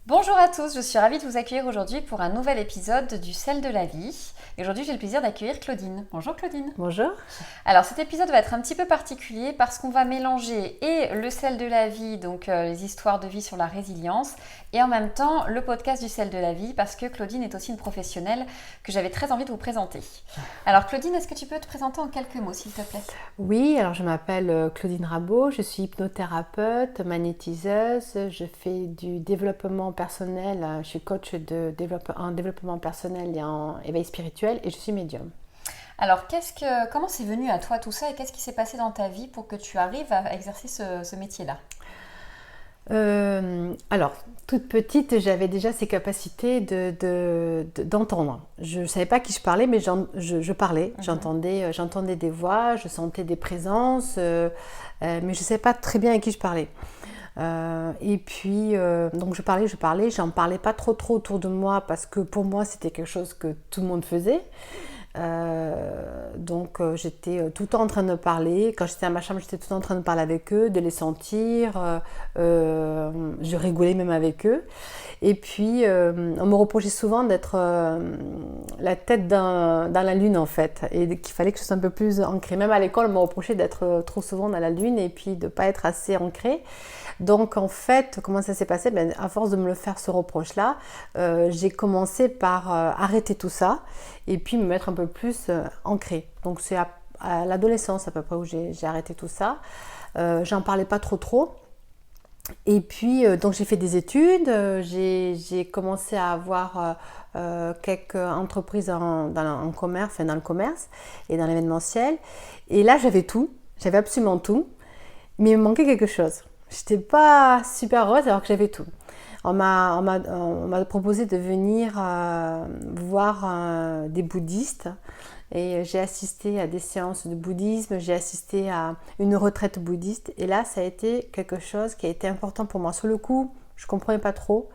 Bonjour à tous, je suis ravie de vous accueillir aujourd'hui pour un nouvel épisode du Sel de la vie. Et aujourd'hui, j'ai le plaisir d'accueillir Claudine. Bonjour Claudine. Bonjour. Alors cet épisode va être un petit peu particulier parce qu'on va mélanger et le sel de la vie, donc les histoires de vie sur la résilience, et en même temps le podcast du sel de la vie parce que Claudine est aussi une professionnelle que j'avais très envie de vous présenter. Alors Claudine, est-ce que tu peux te présenter en quelques mots s'il te plaît ? Oui, alors je m'appelle Claudine Rabot, je suis hypnothérapeute, magnétiseuse, je fais du développement personnel, je suis coach en développement personnel et en éveil spirituel et je suis médium. Alors comment c'est venu à toi tout ça et qu'est-ce qui s'est passé dans ta vie pour que tu arrives à exercer ce métier-là ? Alors, toute petite, j'avais déjà ces capacités d'entendre. Je ne savais pas à qui je parlais, mais je parlais. J'entendais des voix, je sentais des présences, mais je ne savais pas très bien à qui je parlais. Et puis, donc je parlais, j'en parlais pas trop autour de moi parce que pour moi, c'était quelque chose que tout le monde faisait. Donc j'étais tout le temps en train de parler. Quand j'étais à ma chambre, j'étais tout le temps en train de parler avec eux, de les sentir. Je rigolais même avec eux. Et puis on me reprochait souvent d'être la tête dans la lune en fait, et qu'il fallait que je sois un peu plus ancrée. Même à l'école, on me reprochait d'être trop souvent dans la lune et puis de ne pas être assez ancrée. Donc en fait, comment ça s'est passé ? À force de me le faire ce reproche-là, j'ai commencé par arrêter tout ça et puis me mettre un peu plus ancrée. Donc c'est à l'adolescence à peu près où j'ai arrêté tout ça. J'en parlais pas trop. Et puis donc j'ai fait des études, j'ai commencé à avoir quelques entreprises en commerce, dans le commerce et dans l'événementiel. Et là j'avais absolument tout, mais il me manquait quelque chose. J'étais pas super heureuse alors que j'avais tout. On m'a proposé de venir voir des bouddhistes et j'ai assisté à des séances de bouddhisme, j'ai assisté à une retraite bouddhiste et là ça a été quelque chose qui a été important pour moi. Sur le coup, je comprenais pas trop,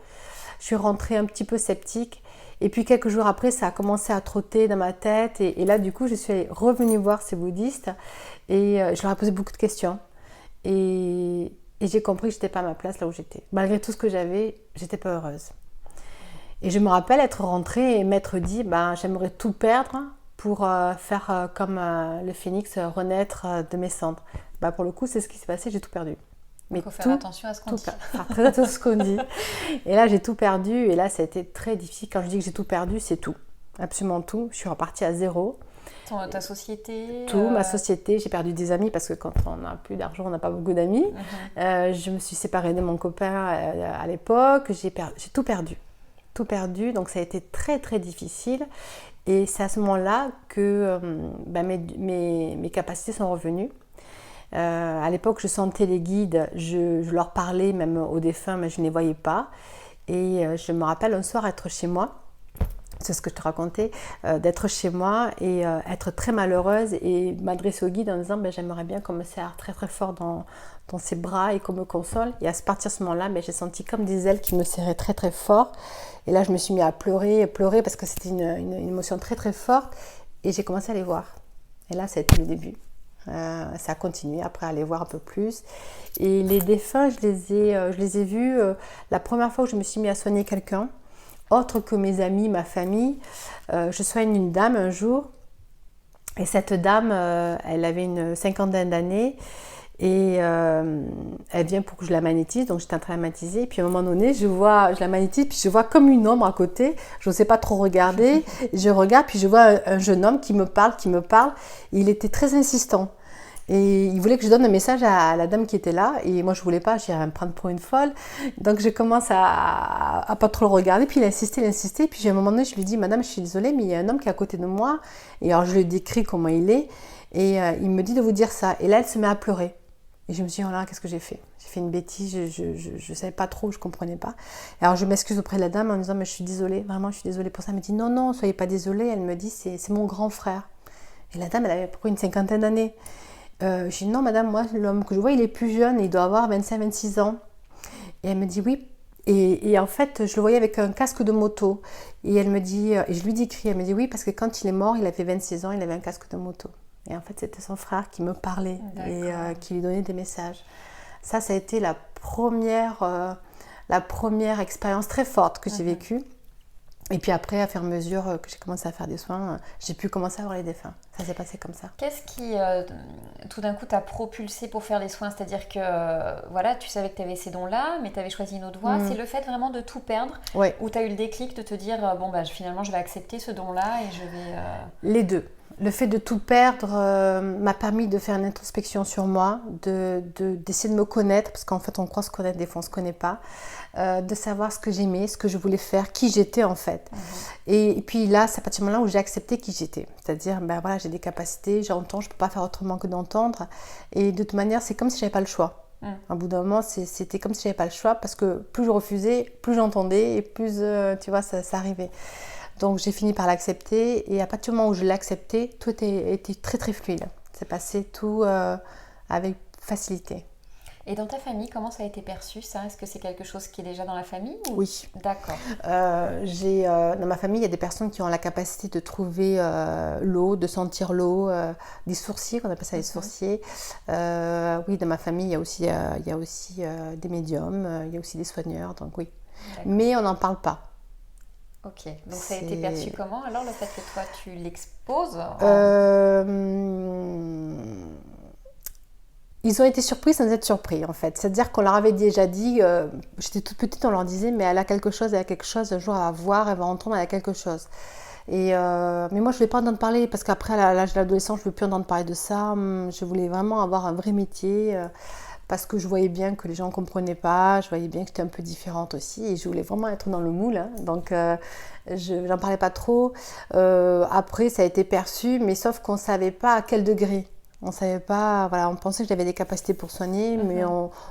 je suis rentrée un petit peu sceptique et puis quelques jours après ça a commencé à trotter dans ma tête et là du coup je suis revenue voir ces bouddhistes et je leur ai posé beaucoup de questions et j'ai compris que je n'étais pas à ma place là où j'étais. Malgré tout ce que j'avais, j'étais pas heureuse. Et je me rappelle être rentrée et m'être dit, j'aimerais tout perdre pour faire comme le phénix renaître de mes cendres. Pour le coup, c'est ce qui s'est passé, j'ai tout perdu. Mais il faut faire attention à ce qu'on dit. Faire très attention à ce qu'on dit. Et là, j'ai tout perdu et là, ça a été très difficile. Quand je dis que j'ai tout perdu, c'est tout. Absolument tout. Je suis repartie à zéro. Ta société Tout, ma société, j'ai perdu des amis parce que quand on n'a plus d'argent, on n'a pas beaucoup d'amis. Je me suis séparée de mon copain à l'époque, j'ai tout perdu. Tout perdu, donc ça a été très très difficile. Et c'est à ce moment-là que mes capacités sont revenues. À l'époque, je sentais les guides, je leur parlais même aux défunts, mais je ne les voyais pas. Et je me rappelle un soir être chez moi. C'est ce que je te racontais, d'être chez moi et être très malheureuse et m'adresser au guide en disant j'aimerais bien qu'on me serre très très fort dans ses bras et qu'on me console. Et à partir de ce moment-là, j'ai senti comme des ailes qui me serraient très très fort. Et là, je me suis mis à pleurer parce que c'était une émotion très très forte. Et j'ai commencé à les voir. Et là, ça a été le début. Ça a continué après à les voir un peu plus. Et les défunts, je les ai vus la première fois où je me suis mis à soigner quelqu'un. Autre que mes amis, ma famille, je soigne une dame un jour et cette dame, elle avait une cinquantaine d'années et elle vient pour que je la magnétise, donc j'étais en train de la magnétiser et puis à un moment donné, je la magnétise puis je vois comme une ombre à côté, je ne sais pas trop regarder, je regarde puis je vois un jeune homme qui me parle, et il était très insistant. Et il voulait que je donne un message à la dame qui était là. Et moi, je voulais pas, j'irais me prendre pour une folle. Donc, je commence à pas trop le regarder. Puis, il insistait. Puis, à un moment donné, je lui dis, Madame, je suis désolée, mais il y a un homme qui est à côté de moi. Et alors, je lui décris comment il est. Et il me dit de vous dire ça. Et là, elle se met à pleurer. Et je me suis dit, oh là, qu'est-ce que j'ai fait ? J'ai fait une bêtise, je savais pas trop, je comprenais pas. Alors, je m'excuse auprès de la dame en disant, mais je suis désolée, vraiment, je suis désolée pour ça. Elle me dit, non, soyez pas désolée. Elle me dit, c'est mon grand frère. Et la dame, elle avait à peu près une cinquantaine d'années. J'ai dit non madame, moi l'homme que je vois il est plus jeune, il doit avoir 25-26 ans. Et elle me dit oui. Et en fait je le voyais avec un casque de moto. Et elle me dit, et je lui décris, elle me dit oui parce que quand il est mort il avait 26 ans, il avait un casque de moto. Et en fait c'était son frère qui me parlait et qui lui donnait des messages. Ça a été la première la première expérience très forte que j'ai vécue. Et puis après, à fur et à mesure que j'ai commencé à faire des soins, j'ai pu commencer à avoir les défunts. Ça s'est passé comme ça. Qu'est-ce qui, tout d'un coup, t'a propulsé pour faire les soins? C'est-à-dire que, voilà, tu savais que tu avais ces dons-là, mais tu avais choisi une autre voie. C'est le fait vraiment de tout perdre, où tu as eu le déclic de te dire, finalement, je vais accepter ce don-là et je vais... Les deux. Le fait de tout perdre m'a permis de faire une introspection sur moi, d'essayer de me connaître, parce qu'en fait, on croit se connaître, des fois, on ne se connaît pas. De savoir ce que j'aimais, ce que je voulais faire, qui j'étais en fait. Et puis là, c'est à partir du moment où j'ai accepté qui j'étais. C'est-à-dire, j'ai des capacités, j'entends, je ne peux pas faire autrement que d'entendre. Et de toute manière, c'est comme si je n'avais pas le choix. À bout d'un moment, c'était comme si je n'avais pas le choix, parce que plus je refusais, plus j'entendais, et plus, ça arrivait. Donc j'ai fini par l'accepter, et à partir du moment où je l'ai accepté, tout était très très fluide. C'est passé tout avec facilité. Et dans ta famille, comment ça a été perçu ça? Est-ce que c'est quelque chose qui est déjà dans la famille ou... Oui. D'accord. Dans ma famille, il y a des personnes qui ont la capacité de trouver l'eau, de sentir l'eau, des sourciers, on appelle ça les sourciers. Oui, dans ma famille, il y a aussi des médiums, il y a aussi des soigneurs, donc oui. D'accord. Mais on n'en parle pas. Ok, donc ça a été perçu comment alors, le fait que toi tu l'exposes Ils ont été surpris sans être surpris en fait. C'est-à-dire qu'on leur avait déjà dit, j'étais toute petite, on leur disait mais elle a quelque chose, un jour elle va voir, elle va entendre, elle a quelque chose. Mais moi je ne voulais pas entendre parler parce qu'après à l'âge de l'adolescence, je ne veux plus entendre parler de ça. Je voulais vraiment avoir un vrai métier parce que je voyais bien que les gens ne comprenaient pas, je voyais bien que j'étais un peu différente aussi et je voulais vraiment être dans le moule. Donc je n'en parlais pas trop. Après ça a été perçu, mais sauf qu'on ne savait pas à quel degré. On savait pas, voilà, on pensait que j'avais des capacités pour soigner, mais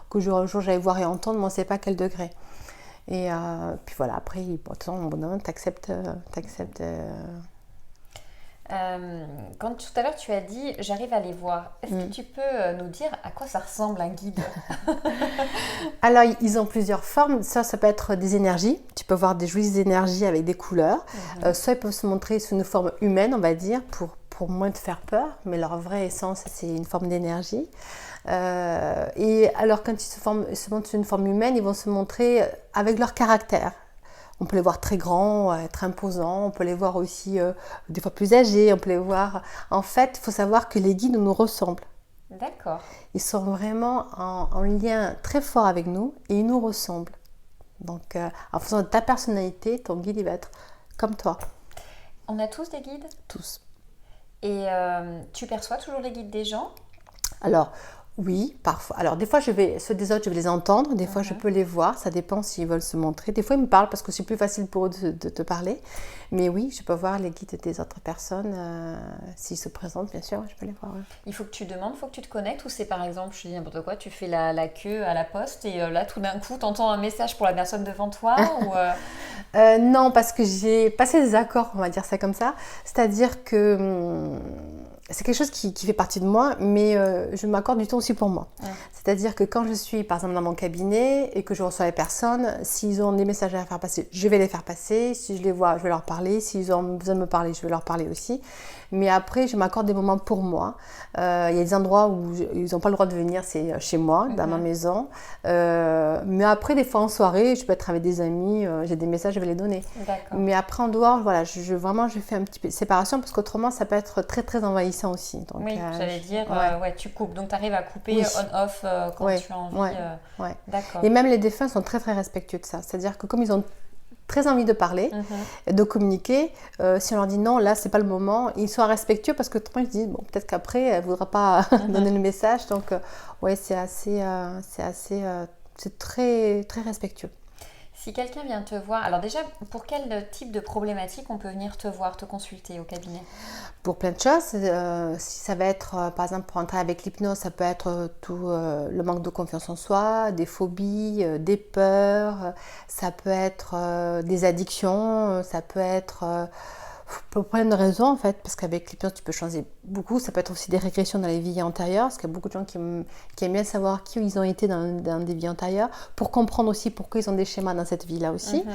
que un jour j'allais voir et entendre, mais on ne savait pas à quel degré. Et puis voilà, après, bon, t'acceptes. Quand tout à l'heure tu as dit j'arrive à les voir, est-ce que tu peux nous dire à quoi ça ressemble un guide? Alors ils ont plusieurs formes, ça peut être des énergies, tu peux voir des jolies énergies avec des couleurs, soit ils peuvent se montrer sous une forme humaine on va dire pour moins te faire peur, mais leur vraie essence c'est une forme d'énergie. Et alors quand ils se montrent sous une forme humaine, ils vont se montrer avec leur caractère. On peut les voir très grands, très imposants, on peut les voir aussi des fois plus âgés, on peut les voir... En fait, il faut savoir que les guides nous ressemblent. D'accord. Ils sont vraiment en lien très fort avec nous et ils nous ressemblent. Donc, en fonction de ta personnalité, ton guide il va être comme toi. On a tous des guides? Tous. Et tu perçois toujours les guides des gens? Alors, oui, parfois. Alors, des fois, ceux des autres, je vais les entendre. Des fois, je peux les voir. Ça dépend s'ils veulent se montrer. Des fois, ils me parlent parce que c'est plus facile pour eux de te parler. Mais oui, je peux voir les guides des autres personnes. S'ils se présentent, bien sûr, je peux les voir. Ouais. Il faut que tu demandes, il faut que tu te connectes. Ou c'est par exemple, je dis n'importe quoi, tu fais la queue à la poste et là, tout d'un coup, tu entends un message pour la personne devant toi ou Non, parce que j'ai passé des accords, on va dire ça comme ça. C'est-à-dire que... c'est quelque chose qui fait partie de moi, mais je m'accorde du temps aussi pour moi. C'est-à-dire que quand je suis, par exemple, dans mon cabinet et que je reçois les personnes, s'ils ont des messages à faire passer, je vais les faire passer. Si je les vois, je vais leur parler. S'ils ont besoin de me parler, je vais leur parler aussi. Mais après, je m'accorde des moments pour moi. Il y a des endroits où ils n'ont pas le droit de venir, c'est chez moi, dans ma maison. Mais après, des fois en soirée, je peux être avec des amis, j'ai des messages, je vais les donner. D'accord. Mais après, en dehors, voilà, vraiment, je fais un petit peu de séparation parce qu'autrement, ça peut être très, très envahissant aussi. Donc, oui, j'allais dire, tu coupes. Donc, tu arrives à couper on-off quand tu as envie. D'accord. Et même les défunts sont très, très respectueux de ça. C'est-à-dire que comme ils ont très envie de parler, de communiquer, si on leur dit non, là, c'est pas le moment, ils sont respectueux parce que ils se disent, bon, peut-être qu'après, elle ne voudra pas donner le message. Donc, c'est très, très respectueux. Si quelqu'un vient te voir, alors déjà, pour quel type de problématique on peut venir te voir, te consulter au cabinet? Pour plein de choses, si ça va être, par exemple, pour entrer avec l'hypnose, ça peut être tout le manque de confiance en soi, des phobies, des peurs, ça peut être des addictions, ça peut être pour plein de raisons en fait, parce qu'avec l'hypnose tu peux changer beaucoup, ça peut être aussi des régressions dans les vies antérieures, parce qu'il y a beaucoup de gens qui aiment bien savoir qui ils ont été dans des vies antérieures, pour comprendre aussi pourquoi ils ont des schémas dans cette vie-là aussi.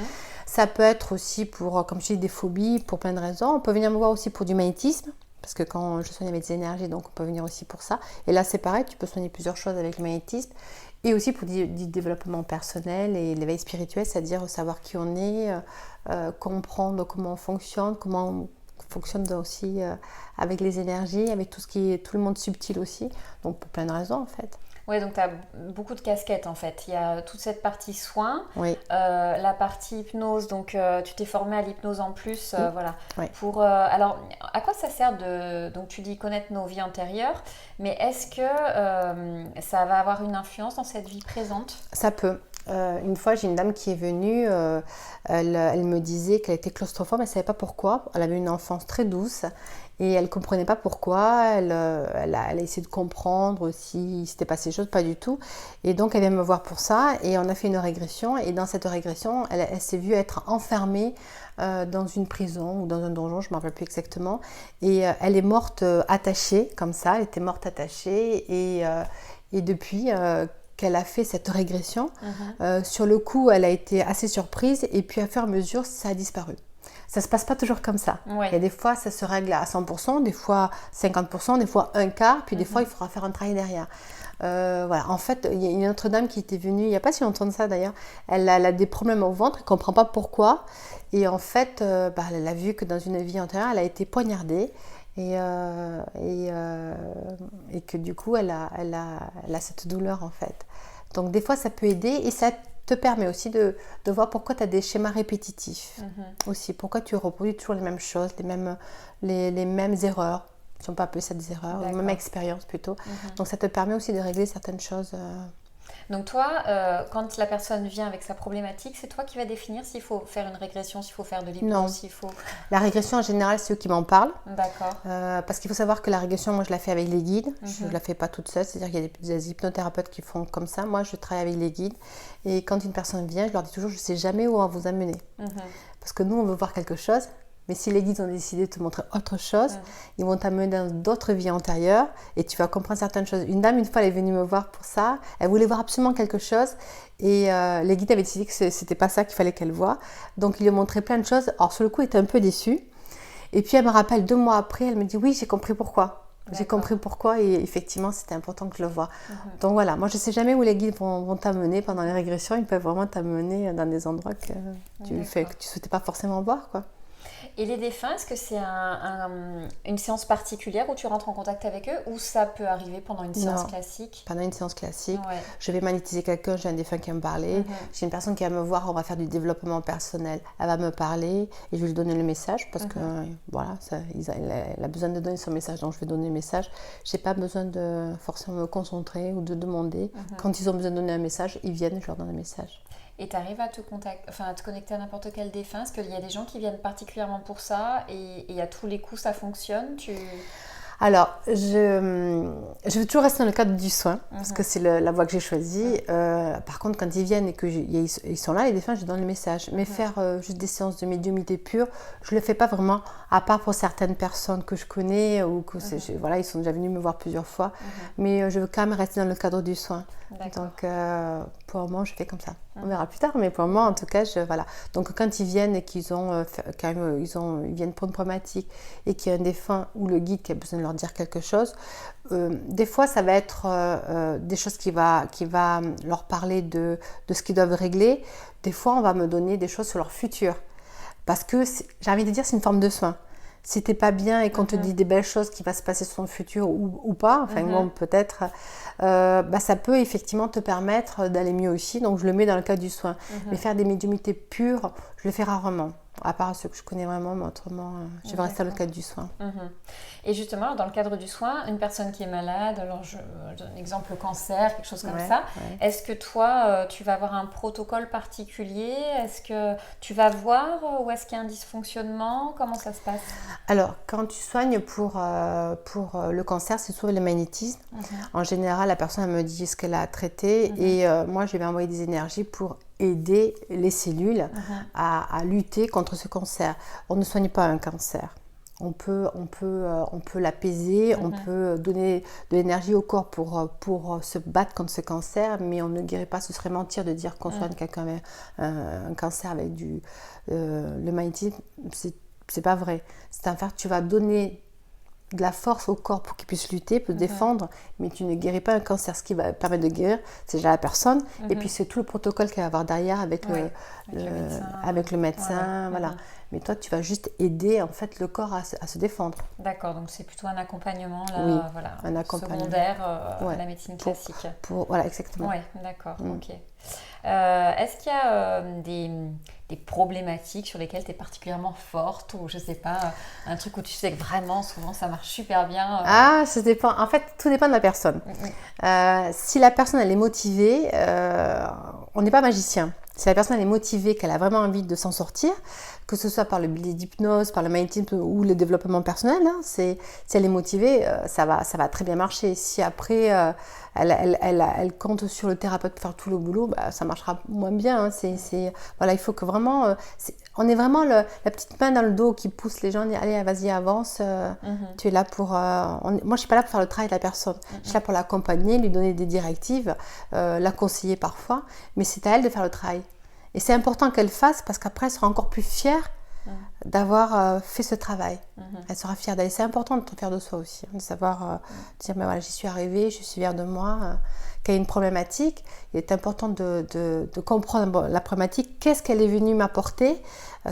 Ça peut être aussi pour, comme je dis, des phobies, pour plein de raisons. On peut venir me voir aussi pour du magnétisme, parce que quand je soigne avec des énergies, donc on peut venir aussi pour ça. Et là c'est pareil, tu peux soigner plusieurs choses avec le magnétisme. Et aussi pour du développement personnel et l'éveil spirituel, c'est-à-dire savoir qui on est, comprendre comment on fonctionne aussi avec les énergies, avec tout le monde subtil aussi. Donc pour plein de raisons en fait. Oui, donc tu as beaucoup de casquettes en fait. Il y a toute cette partie soins, Oui. la partie hypnose, donc tu t'es formée à l'hypnose en plus, Oui. voilà. Oui. Alors, à quoi ça sert donc tu dis connaître nos vies antérieures, mais est-ce que ça va avoir une influence dans cette vie présente? Ça peut. Une fois, j'ai une dame qui est venue, elle me disait qu'elle était claustrophobe, elle ne savait pas pourquoi. Elle avait une enfance très douce et elle ne comprenait pas pourquoi. Elle a essayé de comprendre si s'était passé des choses, pas du tout. Et donc, elle vient me voir pour ça et on a fait une régression. Et dans cette régression, elle s'est vue être enfermée dans une prison ou dans un donjon, je ne me rappelle plus exactement. Et elle est morte attachée, comme ça. Elle était morte attachée et depuis... qu'elle a fait cette régression. Sur le coup, elle a été assez surprise et puis à fur et à mesure, ça a disparu. Ça ne se passe pas toujours comme ça. Ouais. Il y a des fois, ça se règle à 100%, des fois 50%, des fois un quart, puis des fois, il faudra faire un travail derrière. Voilà. En fait, il y a une autre dame qui était venue, il n'y a pas si longtemps de ça d'ailleurs, elle a des problèmes au ventre, elle ne comprend pas pourquoi. Et en fait, elle a vu que dans une vie antérieure, elle a été poignardée. Et que du coup, elle a cette douleur en fait. Donc des fois, ça peut aider et ça te permet aussi de voir pourquoi tu as des schémas répétitifs aussi. Pourquoi tu reproduis toujours les mêmes choses, les mêmes erreurs. Si on peut appeler ça des erreurs, les mêmes expériences plutôt. Donc ça te permet aussi de régler certaines choses. Donc toi, quand la personne vient avec sa problématique, c'est toi qui vas définir s'il faut faire une régression, s'il faut faire de l'hypnose, Non. s'il faut... La régression, en général, c'est eux qui m'en parlent. D'accord. Parce qu'il faut savoir que la régression, moi, je la fais avec les guides. Je ne la fais pas toute seule. C'est-à-dire qu'il y a des hypnothérapeutes qui font comme ça. Moi, je travaille avec les guides. Et quand une personne vient, je leur dis toujours, je ne sais jamais où on va vous amener. Parce que nous, on veut voir quelque chose. Mais si les guides ont décidé de te montrer autre chose, ils vont t'amener dans d'autres vies antérieures et tu vas comprendre certaines choses. Une dame, une fois, elle est venue me voir pour ça. Elle voulait voir absolument quelque chose et les guides avaient décidé que c'était pas ça qu'il fallait qu'elle voie. Donc, ils lui ont montré plein de choses. Alors, sur le coup, elle était un peu déçue. Et puis, elle me rappelle 2 mois après, elle me dit « Oui, j'ai compris pourquoi ». J'ai compris pourquoi et effectivement, c'était important que je le voie. Donc voilà, moi, je ne sais jamais où les guides vont t'amener pendant les régressions. Ils peuvent vraiment t'amener dans des endroits que tu ne souhaitais pas forcément voir, quoi. Et les défunts, est-ce que c'est une séance particulière où tu rentres en contact avec eux ou ça peut arriver pendant une séance classique? Pendant une séance classique, ouais. Je vais magnétiser quelqu'un, j'ai un défunt qui va me parler, j'ai une personne qui va me voir, on va faire du développement personnel, elle va me parler et je vais lui donner le message parce que voilà, elle a besoin de donner son message, donc je vais donner le message. Je n'ai pas besoin de forcément me concentrer ou de demander. Quand ils ont besoin de donner un message, ils viennent, je leur donne le message. Et tu arrives à te connecter à n'importe quel défunt? Parce qu'il y a des gens qui viennent particulièrement pour ça et à tous les coups ça fonctionne. Alors, je veux toujours rester dans le cadre du soin, parce que c'est la voie que j'ai choisie. Par contre, quand ils viennent et qu'ils sont là, les défunts, je donne le message. Mais faire juste des séances de médiumnité pure, je ne le fais pas vraiment, à part pour certaines personnes que je connais, ou que voilà, ils sont déjà venus me voir plusieurs fois. Mais je veux quand même rester dans le cadre du soin. D'accord. Donc, pour le moment, je fais comme ça. On verra plus tard, mais pour le moment, en tout cas, voilà. Donc, quand ils viennent et qu'ils ils viennent pour une problématique et qu'il y a un défunt ou le guide qui a besoin de leur dire quelque chose, des fois, ça va être des choses qui va leur parler de ce qu'ils doivent régler. Des fois, on va me donner des choses sur leur futur. Parce que, j'ai envie de dire, c'est une forme de soin. Si t'es pas bien et qu'on te dit des belles choses qui vont se passer sur ton futur ou pas, enfin bon, peut-être, ça peut effectivement te permettre d'aller mieux aussi. Donc je le mets dans le cadre du soin. Mais faire des médiumnités pures, je le fais rarement. À part ceux que je connais vraiment, mais autrement, je vais rester dans le cadre du soin. Et justement, dans le cadre du soin, une personne qui est malade, alors je donne un exemple, le cancer, quelque chose comme ça, est-ce que toi, tu vas avoir un protocole particulier? Est-ce que tu vas voir ou est-ce qu'il y a un dysfonctionnement? Comment ça se passe? Alors, quand tu soignes pour le cancer, c'est souvent le magnétisme. En général, la personne elle me dit ce qu'elle a traité et moi, je vais envoyer des énergies pour aider les cellules à lutter contre ce cancer. On ne soigne pas un cancer. On peut l'apaiser, on peut donner de l'énergie au corps pour se battre contre ce cancer, mais on ne guérit pas. Ce serait mentir de dire qu'on soigne quelqu'un avec un cancer avec le magnétisme. C'est pas vrai. C'est un fait, tu vas donner de la force au corps pour qu'il puisse lutter, pour se défendre, mais tu ne guéris pas un cancer. Ce qui va permettre de guérir, c'est déjà la personne, et puis c'est tout le protocole qu'elle va avoir derrière avec le médecin, voilà. Mais toi, tu vas juste aider en fait le corps à se défendre. D'accord, donc c'est plutôt un accompagnement là, oui, voilà, un accompagnement secondaire à la médecine classique. Voilà, exactement. Oui, d'accord, ok. Est-ce qu'il y a des problématiques sur lesquelles tu es particulièrement forte ou je sais pas, un truc où tu sais que vraiment souvent ça marche super bien Ah, ça dépend. En fait, tout dépend de la personne. Si la personne elle est motivée, on n'est pas magicien. Si la personne elle est motivée, qu'elle a vraiment envie de s'en sortir, que ce soit par le biais d'hypnose, par le magnétisme ou le développement personnel, si elle est motivée, ça va très bien marcher. Si après elle compte sur le thérapeute pour faire tout le boulot, ça marchera moins bien. Voilà, il faut que vraiment, on est vraiment la petite main dans le dos qui pousse les gens. Allez, vas-y, avance. Tu es là pour. Moi, je suis pas là pour faire le travail de la personne. Je suis là pour l'accompagner, lui donner des directives, la conseiller parfois, mais c'est à elle de faire le travail. Et c'est important qu'elle fasse parce qu'après, elle sera encore plus fière d'avoir fait ce travail. Elle sera fière d'elle. C'est important de te fier de soi aussi, de savoir dire, voilà, j'y suis arrivée, je suis fière de moi. Qu'il y a une problématique, il est important de comprendre la problématique, qu'est-ce qu'elle est venue m'apporter,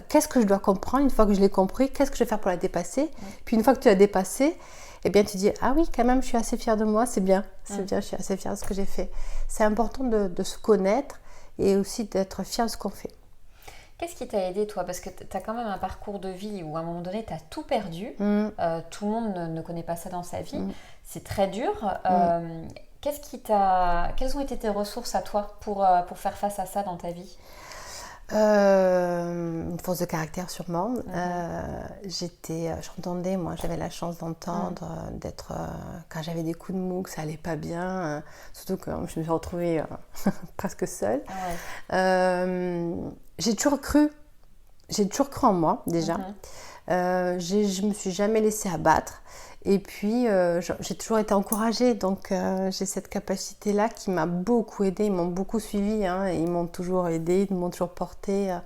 qu'est-ce que je dois comprendre, une fois que je l'ai compris, qu'est-ce que je vais faire pour la dépasser. Puis une fois que tu l'as dépassée, eh bien tu dis, ah oui, quand même, je suis assez fière de moi, c'est bien, je suis assez fière de ce que j'ai fait. C'est important de se connaître et aussi d'être fière de ce qu'on fait. Qu'est-ce qui t'a aidé, toi? Parce que tu as quand même un parcours de vie où à un moment donné, tu as tout perdu. Tout le monde ne connaît pas ça dans sa vie. C'est très dur. Quelles ont été tes ressources à toi pour faire face à ça dans ta vie? Une force de caractère sûrement. J'entendais, moi j'avais la chance d'entendre, d'être, quand j'avais des coups de mou, que ça allait pas bien, surtout que je me suis retrouvée presque seule. J'ai toujours cru en moi déjà. Je me suis jamais laissée abattre. Et puis, j'ai toujours été encouragée, donc j'ai cette capacité-là qui m'a beaucoup aidée. Ils m'ont beaucoup suivie, ils m'ont toujours aidée, ils m'ont toujours portée.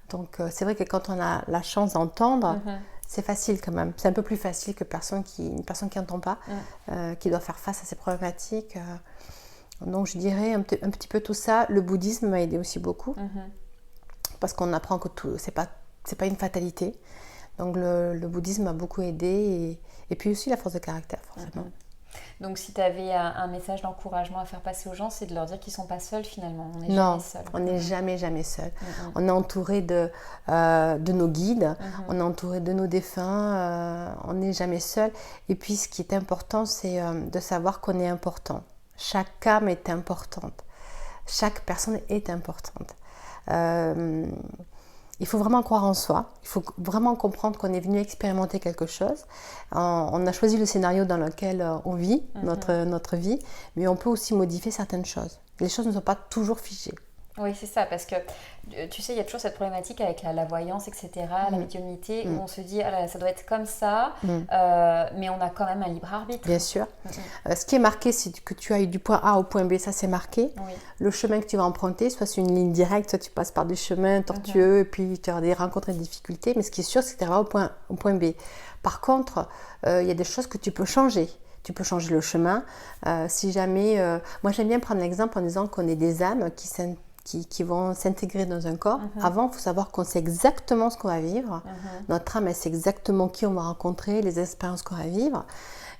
Donc, c'est vrai que quand on a la chance d'entendre, c'est facile quand même. C'est un peu plus facile que une personne qui n'entend pas, qui doit faire face à ces problématiques. Donc, je dirais un petit peu tout ça. Le bouddhisme m'a aidée aussi beaucoup, parce qu'on apprend que tout, c'est pas une fatalité. Donc le bouddhisme m'a beaucoup aidée et puis aussi la force de caractère forcément. Donc si tu avais un message d'encouragement à faire passer aux gens, c'est de leur dire qu'ils ne sont pas seuls finalement. On n'est jamais seuls. On n'est jamais seul. On est entouré de nos guides, on est entouré de nos défunts, on n'est jamais seul. Et puis ce qui est important, c'est de savoir qu'on est important. Chaque âme est importante. Chaque personne est importante. Il faut vraiment croire en soi, il faut vraiment comprendre qu'on est venu expérimenter quelque chose. On a choisi le scénario dans lequel on vit, notre vie, mais on peut aussi modifier certaines choses. Les choses ne sont pas toujours figées. Oui, c'est ça, parce que tu sais, il y a toujours cette problématique avec la voyance, etc., la médiumnité, où on se dit, ah là, ça doit être comme ça, mais on a quand même un libre arbitre. Bien sûr. Ce qui est marqué, c'est que tu ailles du point A au point B, ça c'est marqué. Le chemin que tu vas emprunter, soit c'est une ligne directe, soit tu passes par des chemins tortueux, et puis tu as des rencontres et des difficultés, mais ce qui est sûr, c'est que tu arriveras au point B. Par contre, il y a des choses que tu peux changer. Tu peux changer le chemin. Si jamais... moi, j'aime bien prendre l'exemple en disant qu'on est des âmes qui vont s'intégrer dans un corps. Avant, il faut savoir qu'on sait exactement ce qu'on va vivre. Notre âme, elle sait exactement qui on va rencontrer, les expériences qu'on va vivre.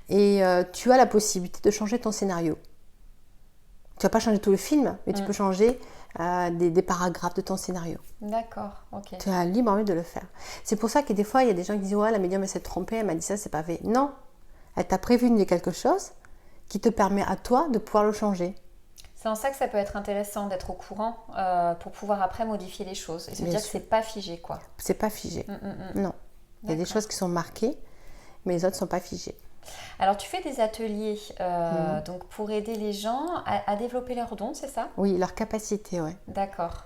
Et tu as la possibilité de changer ton scénario. Tu ne vas pas changer tout le film, mais tu peux changer des paragraphes de ton scénario. D'accord, ok. Tu as libre envie de le faire. C'est pour ça que des fois, il y a des gens qui disent « Ouais, la médium, elle s'est trompée, elle m'a dit ça, c'est pas vrai. » Non, elle t'a prévenu de quelque chose qui te permet à toi de pouvoir le changer. C'est en ça que ça peut être intéressant d'être au courant pour pouvoir après modifier les choses et se dire que c'est pas figé, quoi. C'est pas figé, non. Il y a des choses qui sont marquées, mais les autres ne sont pas figées. Alors tu fais des ateliers donc pour aider les gens à développer leurs dons, c'est ça? Oui, leur capacité, oui. D'accord.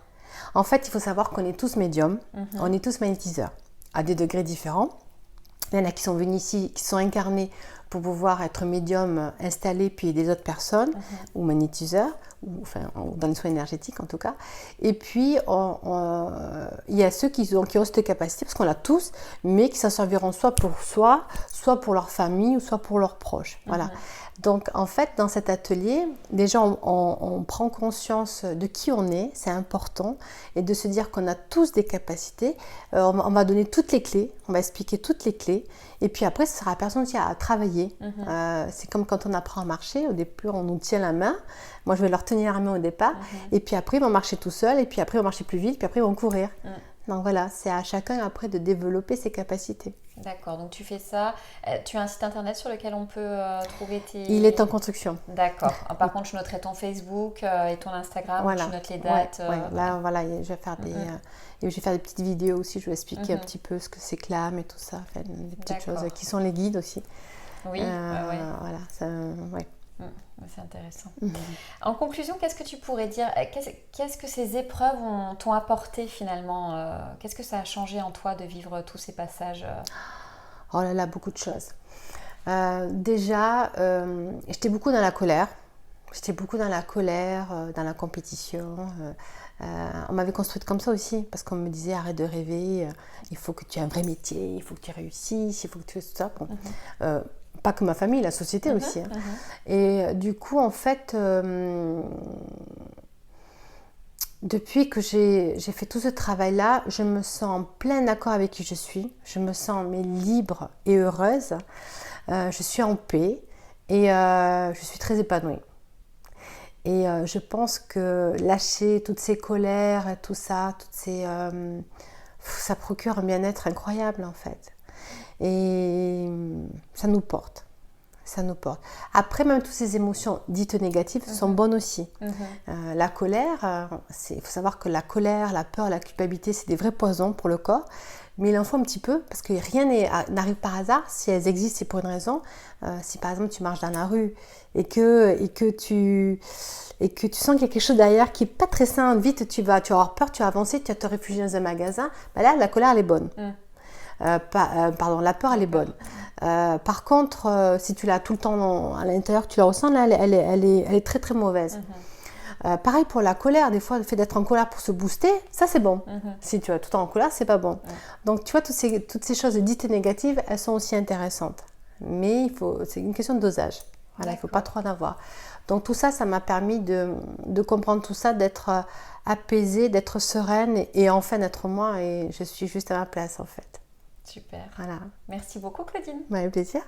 En fait, il faut savoir qu'on est tous médiums, on est tous magnétiseurs, à des degrés différents. Il y en a qui sont venus ici, qui sont incarnés pour pouvoir être médiums installés, puis des autres personnes, ou magnétiseurs, dans les soins énergétiques en tout cas. Et puis, il y a ceux qui ont cette capacité, parce qu'on l'a tous, mais qui s'en serviront soit pour leur famille, ou soit pour leurs proches. Voilà. Donc, en fait, dans cet atelier, déjà, on prend conscience de qui on est, c'est important, et de se dire qu'on a tous des capacités. On va donner toutes les clés, on va expliquer toutes les clés, et puis après, ce sera la personne qui a à travailler. C'est comme quand on apprend à marcher, au début, on nous tient la main. Moi, je vais leur tenir la main au départ, et puis après, ils vont marcher tout seuls, et puis après, ils vont marcher plus vite, puis après, ils vont courir. Donc voilà, c'est à chacun après de développer ses capacités. D'accord, donc tu fais ça. Tu as un site internet sur lequel on peut trouver tes... Il est en construction. D'accord. Par contre, je noterai ton Facebook et ton Instagram, voilà. Tu notes les dates. Là, voilà, je vais faire des petites vidéos aussi, je vais expliquer un petit peu ce que c'est CLAM et tout ça, enfin, des petites choses qui sont les guides aussi. Oui, voilà, ça, c'est intéressant. En conclusion, qu'est-ce que tu pourrais dire? Qu'est-ce que ces épreuves t'ont apporté finalement? Qu'est-ce que ça a changé en toi de vivre tous ces passages? Oh là là, beaucoup de choses. Déjà, j'étais beaucoup dans la colère. Dans la compétition. On m'avait construite comme ça aussi, parce qu'on me disait arrête de rêver, il faut que tu aies un vrai métier, il faut que tu réussisses, il faut que tu fasses tout ça. Bon. Pas que ma famille, la société aussi. Et du coup, en fait, depuis que j'ai fait tout ce travail-là, je me sens en plein accord avec qui je suis. Je me sens libre et heureuse. Je suis en paix et je suis très épanouie. Et je pense que lâcher toutes ces colères et tout ça, ça procure un bien-être incroyable en fait. Et ça nous porte. Après, même toutes ces émotions dites négatives sont bonnes aussi. La colère, il faut savoir que la colère, la peur, la culpabilité, c'est des vrais poisons pour le corps. Mais il en faut un petit peu, parce que rien n'arrive par hasard. Si elles existent, c'est pour une raison. Si par exemple tu marches dans la rue et que tu sens qu'il y a quelque chose derrière qui n'est pas très sain, vite tu vas avoir peur, tu vas avancer, tu vas te réfugier dans un magasin. Ben là, la colère, elle est bonne. La peur, elle est bonne. Par contre, si tu l'as tout le temps à l'intérieur, tu la ressens, là, elle est très très mauvaise. Pareil pour la colère, des fois le fait d'être en colère pour se booster, ça c'est bon. Si tu es tout le temps en colère, c'est pas bon. Donc tu vois, toutes ces choses dites négatives, elles sont aussi intéressantes. Mais c'est une question de dosage. Voilà, il ne faut pas trop en avoir. Donc tout ça, ça m'a permis de comprendre tout ça, d'être apaisée, d'être sereine et enfin d'être moi. Et je suis juste à ma place en fait. Super. Voilà. Merci beaucoup Claudine. Avec plaisir.